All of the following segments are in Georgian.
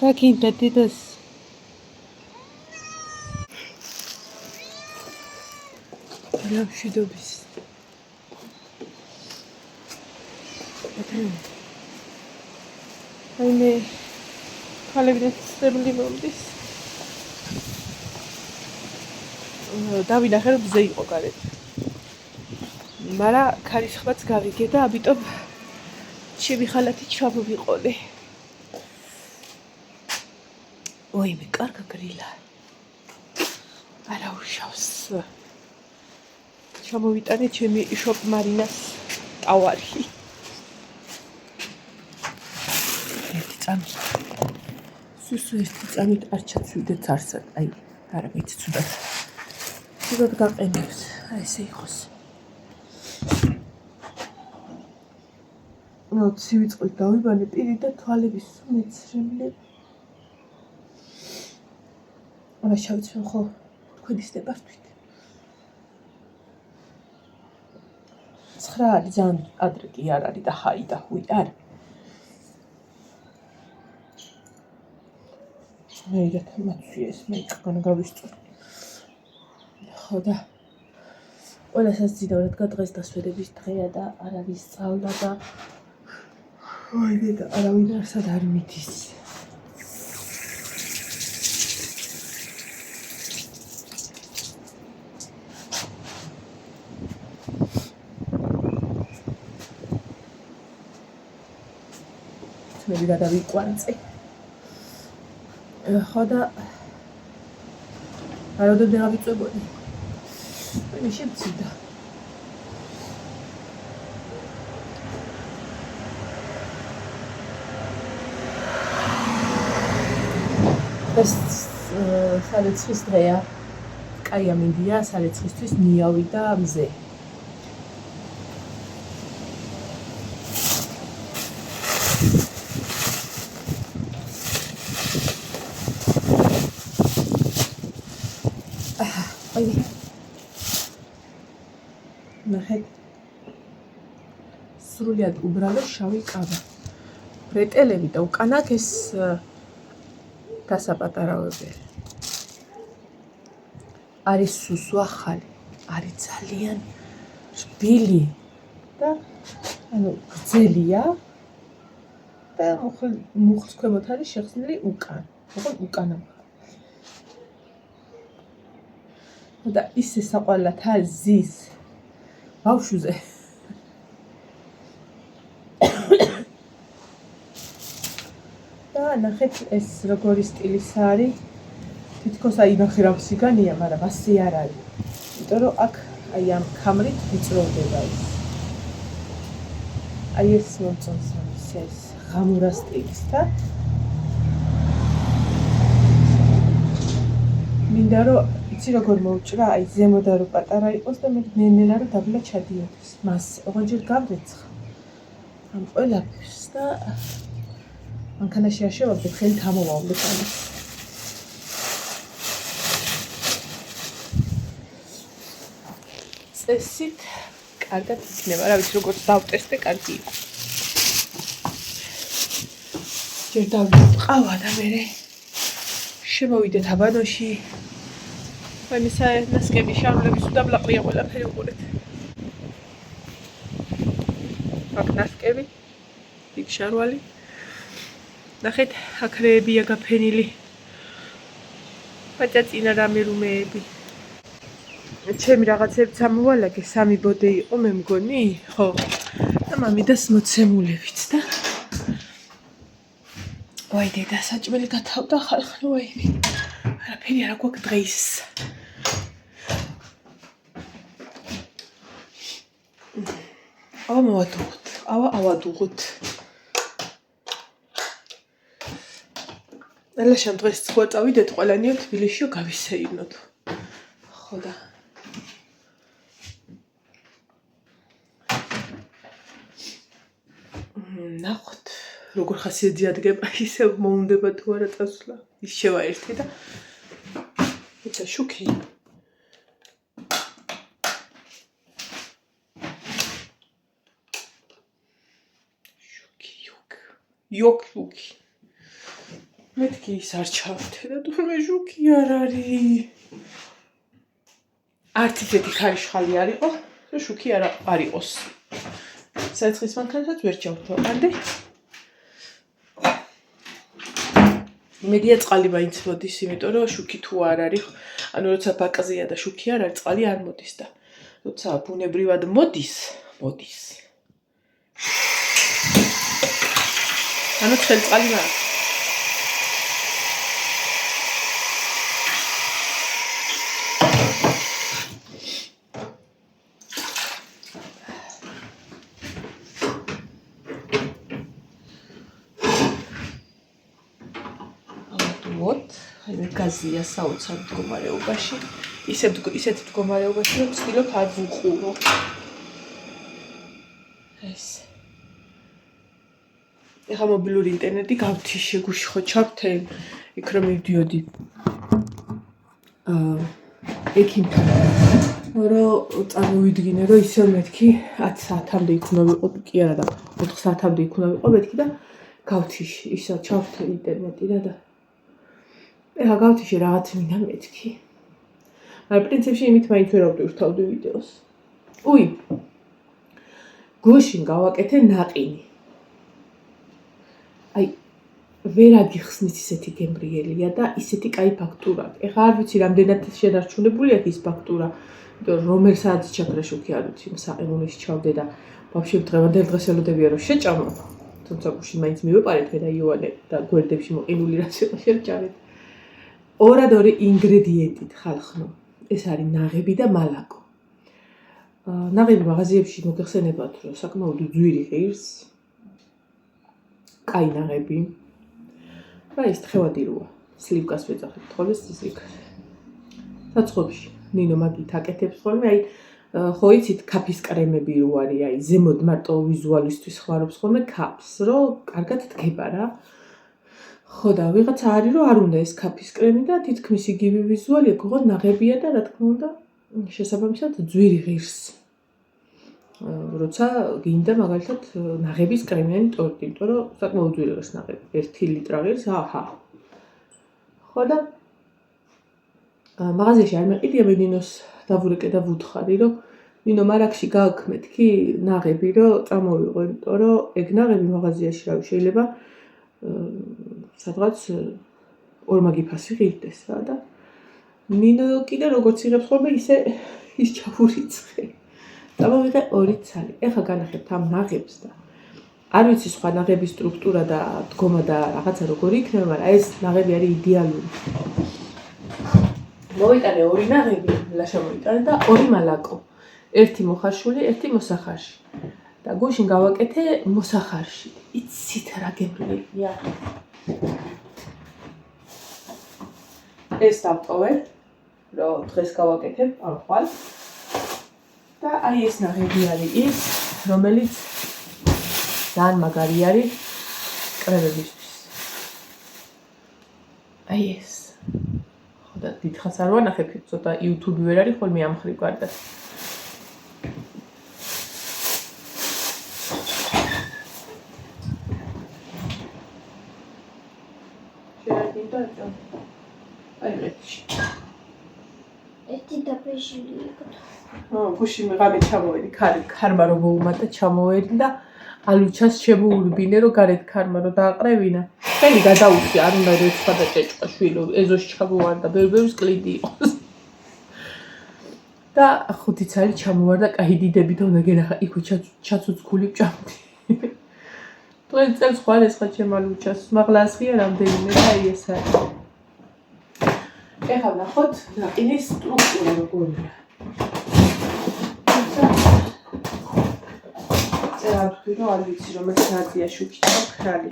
რა გინდა დიდას? რა მშვიდობის. აი მე ხალებიდან წრემლი მომდის. დავინახე რომ ზე იყო გარეთ. მაგრამ ქარიშხლაც გავიგე და ამიტომ ჩემი ხალათი ჩამოვიყოლე. ой, მე კარგა გრილა. არა უშავს. ჩამოვიტანე ჩემი შოპ მარინას ტავარი. ერთი წამი. სუსუ ერთი წამით არ ჩაცვიდეთ არსად. აი, არა მეც ცუდად. ცუდად გაყენებს. აი ესე იყოს. ნუ ცივი წყლით დავიბანე პირი და თვალების მეცრემლე. არა შევცვენ ხო თქვენი სტეპართვით. 9 არის ძალიან ადრე კი არ არის და ჰაი და ჰუი არ. მე իրათ მაცვიეს მე კანა გავისწორ. ხო და ყველასაც ძინავად დღეს დასვენების დღეა და არ არის სწავლა და ой და არავინ არსად არ მიდის. მე გადავიყვანწე. ხო და აროდე დავიწებოდი. მე შემცირდა. ეს სარეცხვის დღეა. კაია მინდია სარეცხვისთვის ნიავი და მზე. ნახეთ. სრულიად უბრალო შავი კავა. ბრეტელები და უკან აქ ეს დასაპატარავებელი. არის სუსუ ახალი. არის ძალიან რბილი და ანუ გრძელია და მუხლის ქვემოთ არის შეხსნილი უკან. ოღონდ უკანა. და ისე საყვალად ზის ბავშვზე. და ნახეთ ეს როგორი სტილის არის. თითქოს აი ნახირავსიგანია, მაგრამ ასე არ არის. იმიტომ რომ აქ აი ამ ქამრით ვიწროვდება ის. აი ეს მომწონს ეს ღამურა სტილის და მინდა რომ იცი როგორ მოვჭრა, აი ზემოდან რომ პატარა იყოს და მე ნენელა რომ დაბლა ჩადიოდეს. მას ოღონდ ჯერ გავრეცხა. ამ ყველაფერს და მანქანაში არ შევაგდებ, ხელი თამოვავლე ამას. წესით კარგად იქნება, რა ვიცი როგორც დავტესტე, კარგი იყო. ჯერ დავყავა და მე შემოვიდეთ აბანოში. მე ნასკები შარვლების უდაბლაყრია ყველაფერი უყურეთ. აქ ნასკები, იქ შარვალი. ნახეთ, აქ რეებია გაფენილი. პაჭაწინა რამე რუმეები. ჩემი რაღაცებიც ამოვალაგე, 3 ბოდე იყო მე მგონი, ხო. და მამიდას მოცემულებით და ვაი დედა საჭმელი გათავდა ხალხი, ვაი. არაფერი არ გვაქვს დღეს. მოვადუღოთ, ავადუღოთ. ელაშამ დღეს სხვა წავიდეთ ყველანიო თბილისშიო გავისეირნოთ. ხო და ნახოთ როგორ ხასიათი ადგება ისე მოუნდება თუ არა წასვლა. ის შევა ერთი და ეცა შუქი. Yok. მეთქი ის არ ჩავთე და თურმე ჟუქი არ არის. არც ისეთი ხარიშხალი არ იყო და ჟუქი არ იყოს. საცხის მანქანასაც ვერ ჩავთვალე. მედია წყალი მაინც მოდის, იმიტომ რომ ჟუქი თუ არ არის, ანუ როცა ბაკაზია და ჟუქი არ არის, წყალი არ მოდის და როცა ბუნებრივად მოდის. ანუ ცხელი წყალი მაქვს. გაზია საოცარ მდგომარეობაში. ისეთ მდგომარეობაში, რომ ვცდილობ არ ვუყურო. ეს. ეხლა მობილური ინტერნეტი გავთიშე, გუში ხო ჩავთე, იქ რომ მივდიოდი. ექიმთან. რომ წარმოვიდგინე, რომ ისევ მეთქი 10 საათამდე იქ უნდა ვიყო, კი არა და 4 საათამდე იქ უნდა ვიყო მეთქი და გავთიშე, ისევ ჩავთე ინტერნეტი და ეხლა გავთიშე რაღაც მინდა მეთქი. მაგრამ პრინციპში იმით მაინც ვერ ავდივრთავდი ვიდეოს. უი. გუშინ გავაკეთე ნაყინი. აი ვერ აგიხსნის ისეთი გემრიელია და ისეთი კაი ფაქტურა. ეხლა არ ვიცი რამდენად შენარჩუნებულია ის ფაქტურა. რომელ საათს ჩაქრა შუქი არ ვიცი, საყინულში ჩავდე და ვაფშე დღევანდელ დღეს ელოდებია რომ შეჭამო. თუმცა გუშინ მაინც მივეპარეთ და იოანე და გვერდებში მოყინული რაც იყო შევჭამეთ. ორადორი ინგრედიენტით ხალხნო. ეს არის ნაღები და მალაკო. ნაღები მაღაზიებში მოგეხსენებათ, რომ საკმაოდ ძვირი ღირს. კაი ნაღები. და ის თხევადი როა. სლივკას ვეძახებთ ხოლმე ისიქ. საწყობში ნინო მაგით აკეთებს ხოლმე, აი ხო იცით კაფის კრემები რო არის, აი ზემოთ მარტო ვიზუალისტვის ხმარობს ხოლმე კაფს, რომ კარგად დგება რა. ხო და ვიღაცა არის რომ არ უნდა ეს კაფის კრემი და თითქმის იგივე ვიზუალია, გოღოდ ნაღებია და რა თქმა უნდა შესაბამისად ძვირი ღირს. როცა გინდა მაგალითად ნაღების კრემიანი ტორტი, იმიტომ რომ საკმაოდ ძვირი ღირს ნაღები, 1 ლიტრა ღირს, აჰა. ხო და მაღაზიაში არ მეყიდია მე ნინოს დავურეკე და ვუთხარი, რომ ნინო მარაკში გააქვს მეთქი ნაღები, რომ წამოვიღო, იმიტომ რომ ეგ ნაღები მაღაზიაში რავი შეიძლება სადღაც ორმაგი ფასი ღირდეს რა და ნინო კიდე როგორც იღებს ხოლმე ისე ის ჩავურიცხე. წამოვიღე 2 ცალი. ეხლა განახებთ ამ ნაღებს და არ ვიცი სხვა ნაღების სტრუქტურა და დგომა და რაღაცა როგორი იქნება, მაგრამ ეს ნაღები არის იდეალური. მოვიტანე 2 ნაღები, ლაშა მოვიტანე და 2 მალაკო. 1 მოხარშული, 1 მოსახარში. და გუშინ გავაკეთე მოსახარში. იცით რა გემრიელია. ეს დავტოვე, რომ დღეს გავაკეთებ ამ ხვალ. და აი ეს ნაღები არის ის, რომელიც ძალიან მაგარი არის კრემებისთვის. აი ეს. ხო და დიდხანს არ ვანახებ, ცოტა YouTube ვერ არის ხოლმე ამ ხრივ კარგად. აი რეთში. ერთი დაბეჟილი იყო. გუშინ მიღამე ჩამოვედი, ქარმა რომ მოუმატა ჩამოვედი და ალუჩას შემოურბინე, რომ გარეთ ქარმა რომ დააყრევინა. ხელი გადაუხი, არ უნდა რეცხა და ჭეჭყა შვილო, ეზოში ჩამოვარდა, ბევრს კლინდი იყოს. და 5 ცალი ჩამოვარდა, კაი დიდები და უნდა გენახა, იქ ჩაცუცქული ვჭამდი. დღეს წელს ხვალ ესხა ჩემ ალუჩას, მაღლა ასხია რამდენიმე და აი ეს არის. ეხლა ნახოთ, ნაყინის სტრუქტურა როგორია. წერავდი რომ არ ვიცი რომელიც ნაზია შუქი ჩაქრალი.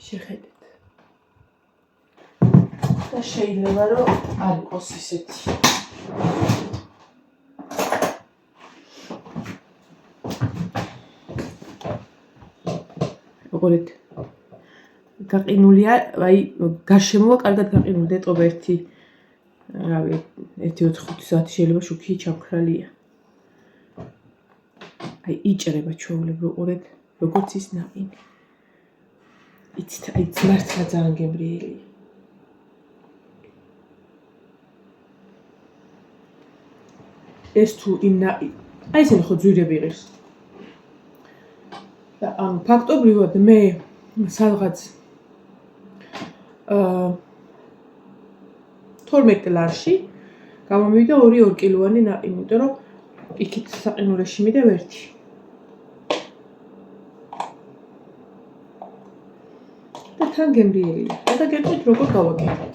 შეხედეთ. და შეიძლება რომ არ იყოს ისეთი. როგორეთ გაყინულია, აი გარშემოა კარგად გაყინული, დეტყობა 1 რავი 1-4-5 საათი შეიძლება შუქი ჩაქრალია. აი იჭრება ჩვეულებრივ ყურეთ როგორც ის ნაყინი. იცით, აი მართლა ძალიან გემრიელია. ეს თუ აი ესენი ხო ძვირები ღირს. და ანუ ფაქტობრივად მე სადღაც 12 ლარში გამომივიდა 2 კილოვანი ნაყინი, იმიტომ რომ იქით საყინურეში მიდევ ერთი. და თან გემრიელია. და გეტყვით როგორ გავაკეთე.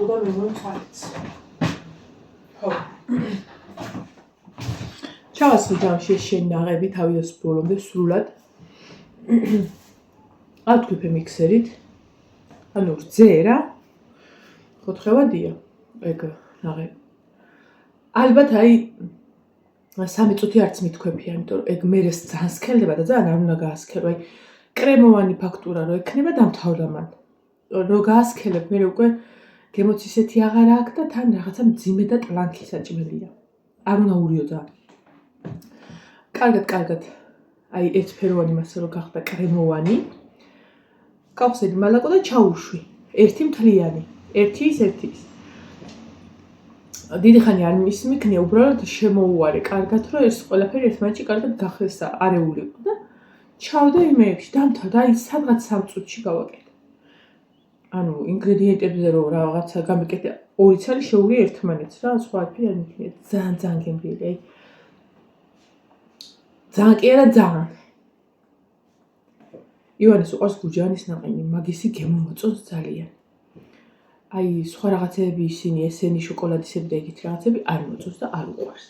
და მე მომხარიც. ხო. ჩავასხი ჯამში შენ ნაღები თავის ბოლომდე სრულად. ავთქვიფე მიქსერით. ანუ რძე რა. ხოთხევადია. ეგ ნაღები. ალბათ აი 3 წუთი არც მithქვეფია, იმიტომ რომ ეგ მერე ძალიან სქელდება და ძალიან არ უნდა გაასქერო. აი კრემოვანი ფაქტურა რო ექნება დამთავრდა მან. რო გაასქელებ მე უკვე გემოც ისეთი აღარ აქვს და თან რაღაცა მძიმე და ტლანქი საჭმელია. არ უნდა ურიო ძალიან. კარგად. აი ერთფეროვანი მასა რო გახდა კრემოვანი. გავხსენი მალაკო და ჩაუშვი. ერთი მთლიანი. ერთი ის. დიდი ხანი არ მისმიქნია, უბრალოდ შემოუარე კარგად, რომ ეს ყველაფერი ერთმანეთში კარგად გახესა, არეული იყო და ჩავდა იმეებში, დამთავრდა, აი სადღაც 3 წუთში გავაკეთე. ანუ ინგრედიენტებზე რო რაღაცა გამიკეთე, 2 ცალი შეურია ერთმანეთს რა, სხვა არაფერი არ მიქნია. ძალიან გემრიელი, აი. ძალიან კი არა ძალიან. ივანეს უყვარს გურჯაანის ნაყინი, მაგისი გემომოწონს ძალიან. აი სხვა რაღაცეები ისინი, ესენი შოკოლადისები და ეგეთი რაღაცები არ მოწონს და არ უყვარს.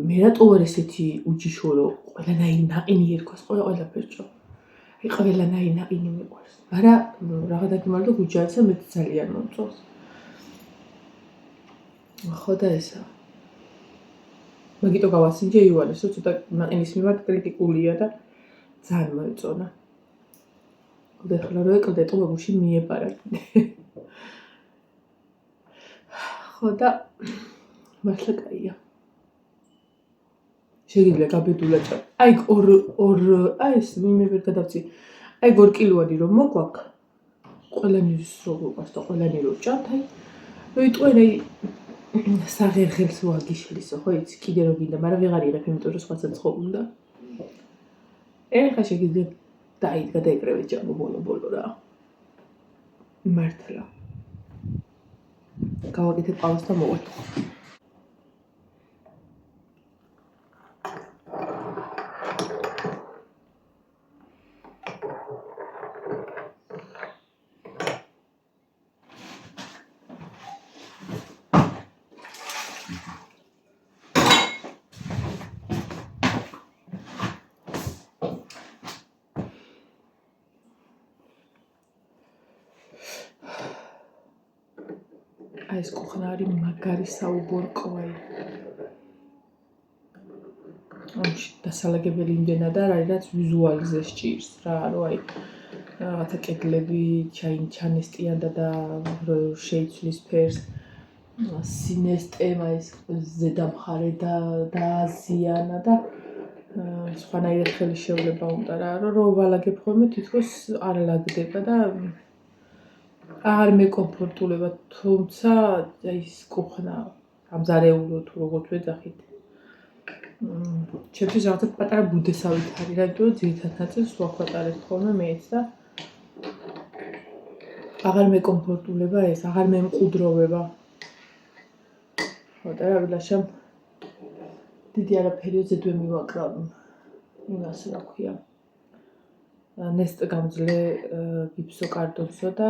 მე რატო ვარ ესეთი უჯიშორო, ყველანაირი ნაყინი ერქოს, ყველაფერჭო. აი ყველანაირი ნაყინი მიყვარს. მაგრამ რაღა დაგიმალო გურჯაანსა მე ძალიან მომწონს. ხო და ესა. მაგიტო გავასინჯე ივანეს, რომ ცოტა ნაყინის მიმართ კრიტიკულია და ძალიან მოეწონა. და ხლა რო ეკლდე ტუბებში მიეპარა. ხო და მართლა კაია. შეგიძლია გაბედულა ჭა. აი აი ეს მე ვერ გადავწი. აი 2 კილოვანი რომ მოგვაქვს. ყველანის რო გვყავს და ყველანი რო ჭამთ, აი ვიტყვენ აი საღერღელს ვაგიშლისო, ხო იცი, კიდე რო გინდა, მაგრამ ვეღარ იღებ, იმიტომ რომ სხვასაც ხო უნდა. ეხლა შეგიძლია გადაიკრევე ჭამო ბოლო რა. მართლა. გავაკეთე ყავს და მოვეთ. აი ეს კუხნა არის მაგარი საუბორკოა. ამში დასალაგებელი იმდენად არ არის, რაც ვიზუალზე სჭირს რა, რომ აი რაღაცა კედლები ჩანესტიან და შეიცვლის ფერს. სინესტემა ეს ზედამხარე და აზიანა და სხვანაირად ხელი შევლება უნდა რა, რომ ვალაგებ ხოლმე თითქოს არ ლაგდება და არ მეკომფორტულება, თუმცა აი ეს კუხნა ამზარეულო თუ როგორც ვეძახით. ჩემთვის რაღაცა პატარა ბუდესავით არის რა, იმიტომ რომ ძირითად ნაწილს ვახვატარებ ხოლმე მეც და აღარ მეკომფორტულება ეს, აღარ მემყუდროვება. ხო და რა ვილაშამ დიდი არაფერი ზედვე მივაკრავ იმას რა ქვია. ნესტ გამძლე გიფსოკარტონსო და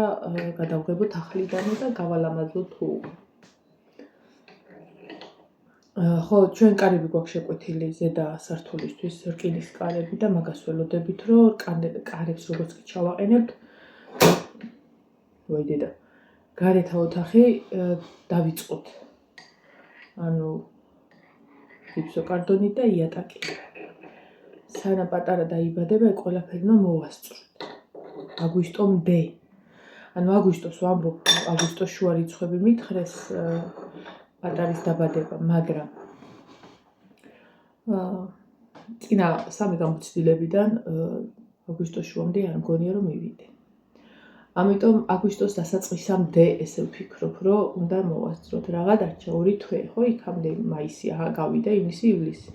გადავღებოთ ახლიდანო და გავალამაზოთ თუ. ხო, ჩვენ კარები გვაქვს შეკვეთილი ზედა სართულისთვის, რკინის კარები და მაგას ველოდებით, რომ კარებს როგორც კი ჩავაყენებთ. ვაიდედა. გარეთა ოთახი დავიწყოთ. ანუ გიფსოკარტონი და იატაკი. სანამ პატარა დაიბადება, ეს ყველაფერი უნდა მოვასწროთ. აგვისტომდე. ანუ აგვისტოს ვამბობ, აგვისტოს შუა რიცხვები მითხრეს პატარის დაბადება, მაგრამ წინა 3 გამოცდილებიდან აგვისტოს შუამდე არ მგონია რომ მივიდე. ამიტომ აგვისტოს დასაწყისამდე ესე ვფიქრობ, რომ უნდა მოვასწროთ. რაღა დარჩა 2 თვე, ხო, იქამდე მაისი, გავიდა ივნისი, ივლისი.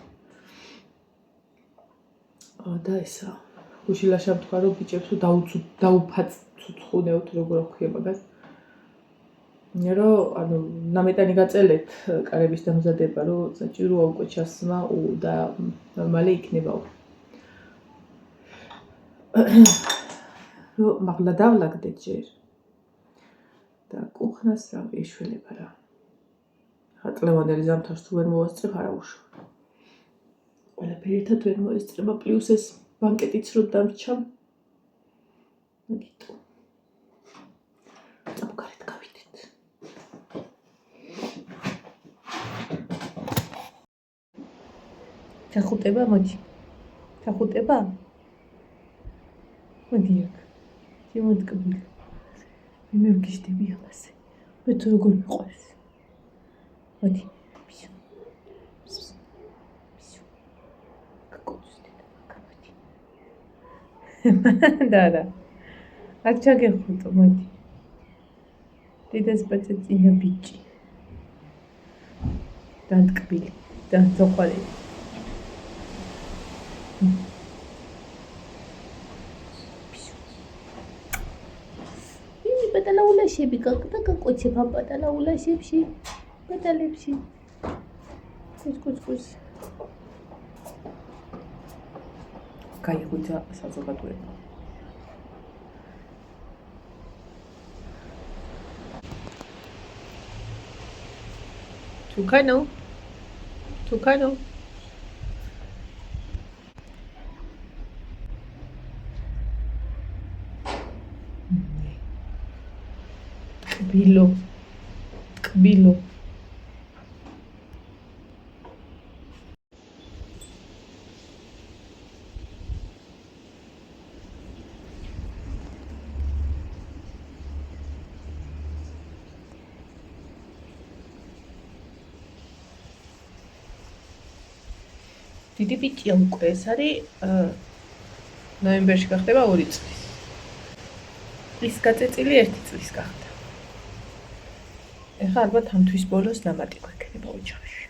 და ესა. გუშილაშა თქვა რომ ბიჭებს დაუფაცუცხუნეოთ, როგორ ქვია მაგას. რომ ანუ ნამეტანი გაწელეთ კარების დამზადება, რომ საჭიროა უკვე ჩასმა და ნორმალი იქნება. რომ მაღლა დავლაგდეთ ჯერ. და კუხნას რა ეშველება რა. ხატლევანდელი ზამთარს თუ ვერ მოვასწრებ, არა უშვა. ყველაფერი ერთად ვერ მოესწრება, პლუს ეს ბანკეტიც რო დამრჩა. მოგიტო. წამოგარეთ გავიდეთ. ჩახუტება მოდი. ჩახუტება? მოდი აქ. შემოდგები. მე ვგიშდები ამაზე. მე თუ როგორ მიყვარს. მოდი. და. აქ ჩაგეხუტო, მოდი. დედას ბაჭა წინა ბიჭი. დანტკბილი, დანწოყვარელი. პატალაულაშები გაკოჩებ ამ პატალაულაშებში, პატალებში. კუს. გაიღვიძა საზოგადოება. Tucano. Κμπίλο. დიდი ბიჭია უკვე ეს არის ნოემბერში გახდება 2 წლის. ის გაწეწილი 1 წლის გახდა. ეხლა ალბათ ამ თვის ბოლოს ნამატი გვექნება ოჯახში.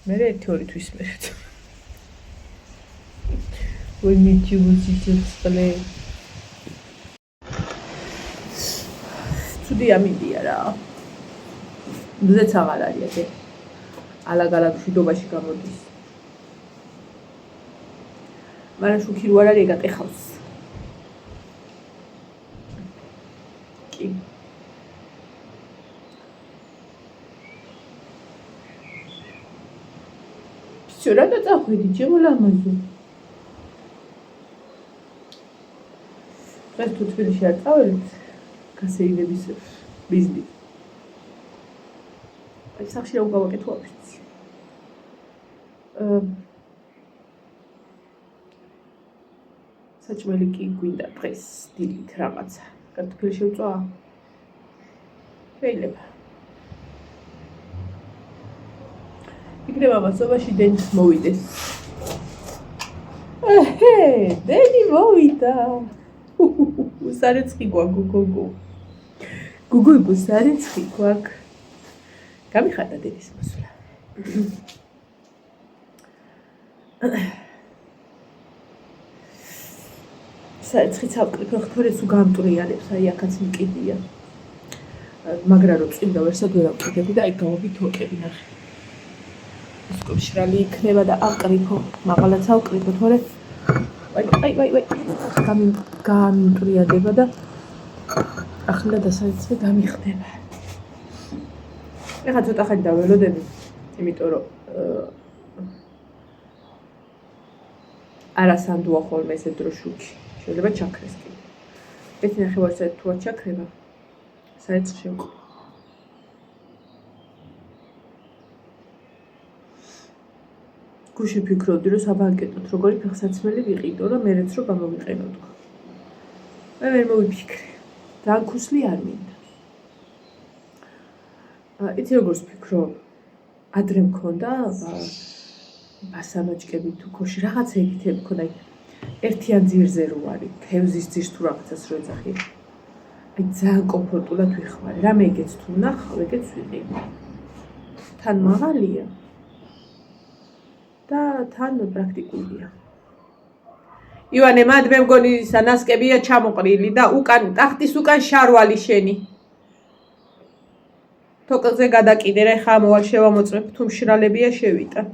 მე 1-2 თვის მერე. ვინ მიჩუბუსი წლე. ცუდი ამიდია რა. მზეც აღარ არის ეგ. ალაგ-ალაგ მშვიდობაში გამოდის. მაგრამ შუქი რო არ არის ეგ ატეხავს. კი. Всё, рада заходить, чего ломазу? Сейчас тут Тбилиში არ წავალთ გასეირების ბიზნესი. აი სახში რა გავაკეთო აფიცი. საჭმელი კი გვინდა დღეს დილით რაღაცა. კარტოფილი შევწვა. შეიძლება. იქნება მასობაში დენის მოვიდეს. დენი მოვიდა. სარეცხი გვაქვს გოგო. გოგო სარეცხი გვაქვს. გამიხარდა დენის მოსვლა. სარეცხიც ავკრიფო ხთორეს უგამტრიალებს, აი აქაც მკიდია. მაგრამ რო წინდა ვერსად ვერ ავკრიფები და აი გავობით ოკები ნახე. სკოშრალი იქნება და ავკრიფო, მაღალაც ავკრიფო, თორე აი გამტრიადება და ახლა დასაწყისი გამიხდება. ეხლა ცოტა ხანი დაველოდები, იმიტომ რომ არასანდოა ხოლმე ესე დრო შუქი. შეიძლება ჩაქრეს კი. ეს ნახევარსაათი თუ არ ჩაქრება, საერცხი შევყო. გუშინ ფიქრობდი რომ საბანკეტოდ როგორი ფეხსაცმელი ვიყიდო და მერეც რომ გამოვიყენო თქვა. მე ვერ მოვიფიქრე. ძალიან ქუსლი არ მინდა. იცი როგორც ვფიქრობ, ადრე მქონდა ბასანოჭკები თუ ქოში რაღაცა ეკითები მქონდა, ერთიან ძირზე რო არის, თევზის ძირს თუ რაღაცას რო ეძახი. აი ძალიან კომფორტულად ვიხმარე. რამე ეგეც თუ ვნახავ, ეგეც ვიყიდო. თან მაღალია და თან პრაქტიკულია. ივანე, მად მე მგონი ნასკებია ჩამოყრილი და უკან ტახტის უკან შარვალი შენი. თოკზე გადაკიდე რა, ხა მოვალ შევამოწმებ, თუ მშრალებია შევიტან.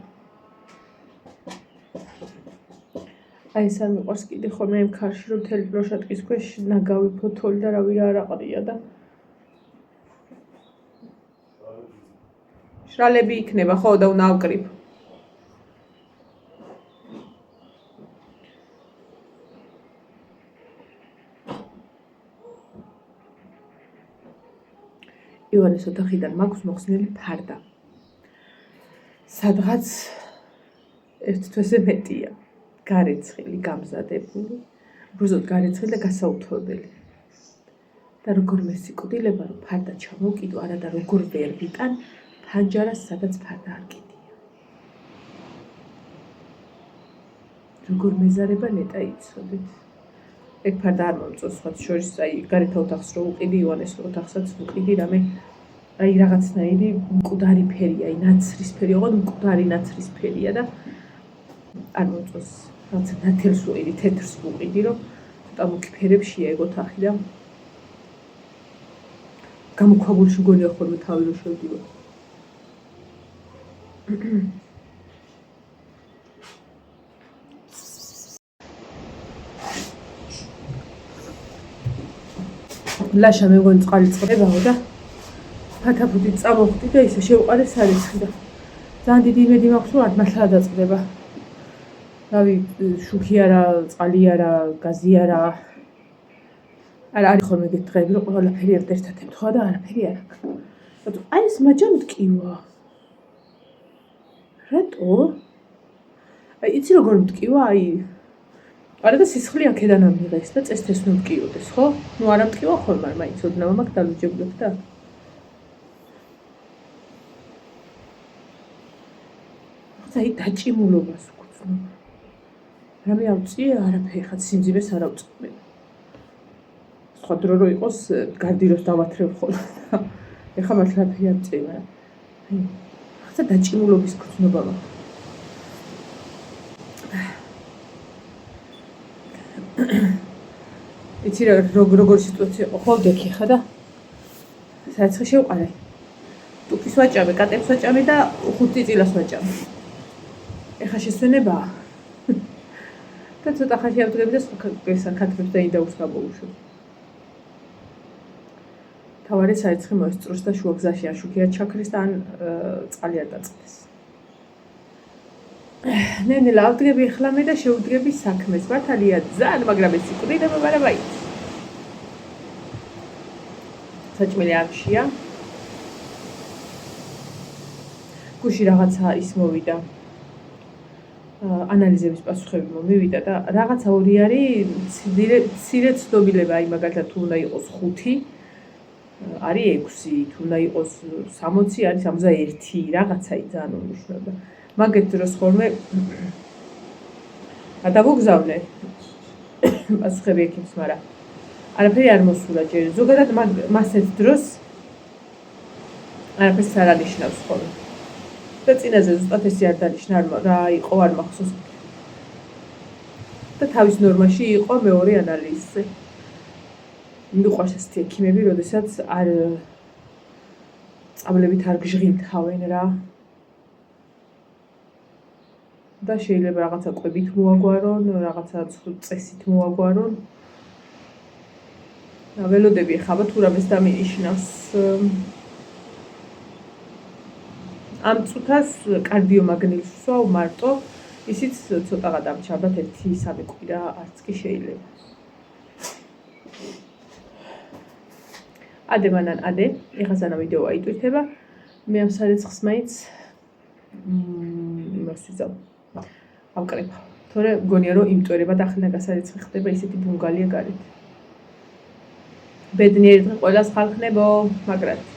აი ეს არ მიყვარს კიდე ხოლმე იმ ქარში რომ მთელი პროშატკის ქვეშ ნაგავი ფოთოლი და რავი რა აყრია და შრალები იქნება ხო და უნდა ავკრიფ. ივანეს ოთახიდან მაქვს მოხსნილი ფარდა. სადღაც ერთ თვეზე მეტია. გარეცხილი, გამზადებული, უბრალოდ გარეცხილი და გასაუთოებელი. და როგორ მესიკვდილება რომ ფარდა ჩამოვკიდო, არა და როგორ ვერ ვიტან ფანჯარას, სადაც ფარდა არ კიდია. როგორ მეზარება ნეტა იცოდეთ. ეგ ფარდა არ მომწონს სხვათა შორის, აი გარეთ ოთახს რო უყიდი, ივანეს ოთახსაც უყიდი, რამე აი რაღაცნაირი მკვდარი ფერია, აი ნაცრისფერი, ოღონდ მკვდარი ნაცრისფერია და არ მომწონს. რაღაცა ნათელს უყიდი, თეთრს უყიდი, რომ ცოტა მუქი ეგ ოთახი და გამოქვაბულში მგონია ხოლმე თავი რო შევდივარ. ლაშა მე მგონი წყალი წყდებაო და ფათაფუთით წამოვხდი და ისე შევყარე სარეცხი და ძალიან დიდი იმედი მაქვს რომ არ მართლა დაწყდება. რავი, შუქი არა, წყალი არა, გაზი არა. არა არის ხოლმე ეგეთი დღეები რომ ყველაფერი ერთ-ერთად ემთხვა და არაფერი არ აქვს. რატო? აი ეს მაჯა მტკივა. რატო? აი იცი როგორ მტკივა, აი არა და სისხლი აქედან ამიღეს და წესთეს ნუ მტკიოდეს, ხო? ნუ არა მტკივა ხოლმე, მაინც ოდნავ მაგ დალუჯებლებ და აი დაჭიმულობას ვგრძნობ. რამე ავწია, არაფერი, ხა სიმძიმეს არ ავწყობენ. სხვა დრო რო იყოს, გარდიროს დავათრევ ხოლმე და ეხლა მართლა არაფერი არ წია, მაგრამ აი ხა დაჭიმულობის გრძნობა მაქვს. იცი რა როგორ სიტუაცია იყო, ხო დექი ხა და საცხე შევყარე. ტუპის ვაჭამე, კატებს ვაჭამე და 5 წილას ვაჭამე. ეხა შესვენებაა. და ცოტა ხანში ავდგები და სხვა ქათმებს და ინდაურს გამოვუშვებ. თავარი საიცხე მოესწროს და შუა გზაში ან შუქი არ ჩაქრეს და ან წყალი არ დაწყდეს. ნენელა ავდგები ახლა მე და შევდგები საქმეს. მართალია ძალიან, მაგრამ ეს სიკვდილება მაგრამ აიც. საჭმელი ამშია. გუში რაღაცა ის მოვიდა. ანალიზების პასუხები მომივიდა და რაღაცა ორი არის მცირე ცნობილება, აი მაგალითად თუ უნდა იყოს 5, არის 6, თუ უნდა იყოს 60, არის 61, რაღაცაი ძალიან უმნიშვნელო. მაგეთ დროს ხოლმე გადავუგზავნე პასუხები ექიმს, მაგრამ არაფერი არ მოსულა ჯერ. ზოგადად მასეთ დროს არაფერს არ ანიშნავს ხოლმე. და წინაზე ზუსტად ესე არ დანიშნა, რა იყო არ მახსოვს. და თავის ნორმაში იყო მეორე ანალიზზე. მიყვარს ესეთი ექიმები, როდესაც არ წამლებით არ გჟღინთავენ რა. და შეიძლება რაღაცა კვებით მოაგვარონ, რაღაცა წესით მოაგვარონ. ველოდები ხაბა თუ რამეს დამინიშნავს. ამ წუთას კარდიომაგნიტს ვსვავ მარტო, ისიც ცოტა გადამჩა, 1-3 კვირა არც კი შეიძლება. ადე მანან ადე, ეხლა სანამ ვიდეო აიტვირთება, მე ამ სარეცხს მაინც იმას ვიზავ. ავკრება. თორე მგონია რომ იმტვერება და ახლა გასარიცხი ხდება ისეთი ბუნგალია გარეთ. ბედნიერი დღე ყველას ხალხნებო, მაგრად